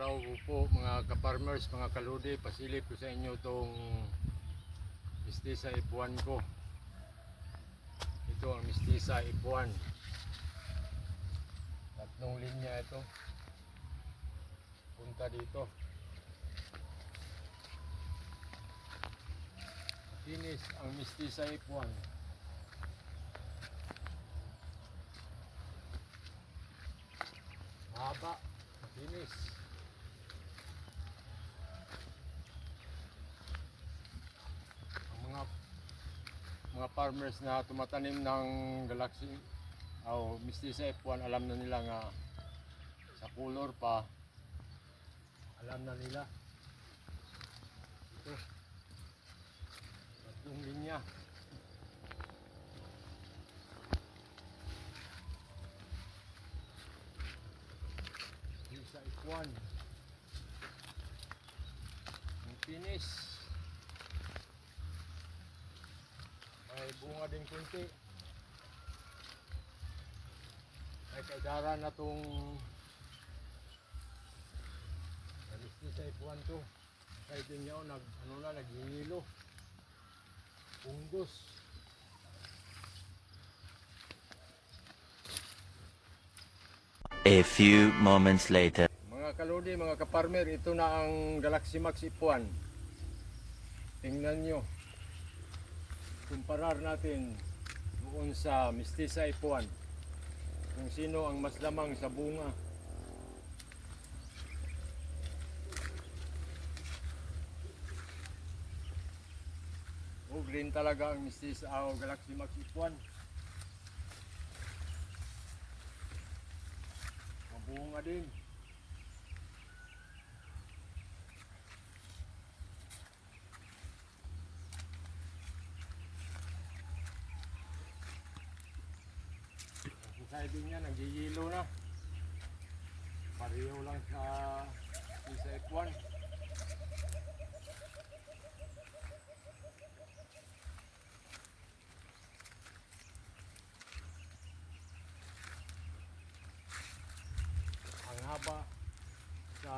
araw po mga ka-farmers, mga kaludi, pasilip ko sa inyo itong mistisa ipuan ko. Ito ang mistisa ipuan. Tatlong linya ito. Punta dito. Kinis ang mistisa ipuan. Haba, kinis. Mga farmers na tumatanim ng Galaxy o mistisa F1, alam na nila nga sa color pa, alam na nila. Ito, tatlong linya. Mistisa F1 ang finish. May bunga din kunti. May kaidara na itong mistisa ipuan to. Kahit din nyo, naghihilo. Pungdos. A few moments later. Mga kaludi, mga kaparmer, ito na ang Galaxy Max ipuan. Tingnan nyo. Kumparar natin doon sa mistisa ipuan kung sino ang mas lamang sa bunga. Green talaga ang mistisa o Galaxy Max ipuan. Mabunga din. Siding niya, naghihilo na. Pareho lang sa mistisa F1. Ang haba sa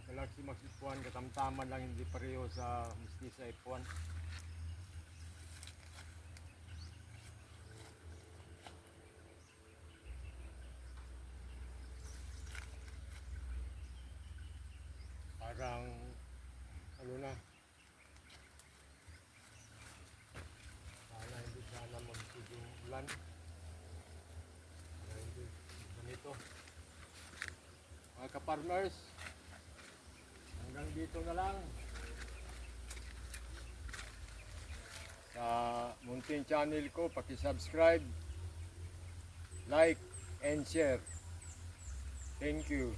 Galaxy Max F1, katamtaman lang, hindi pareho sa mistisa F1. Parang ano na, hindi sana magsiging ulan, hindi ganito. Mga ka-farmers, hanggang dito na lang sa munting channel ko. Paki-subscribe, like and share. Thank you.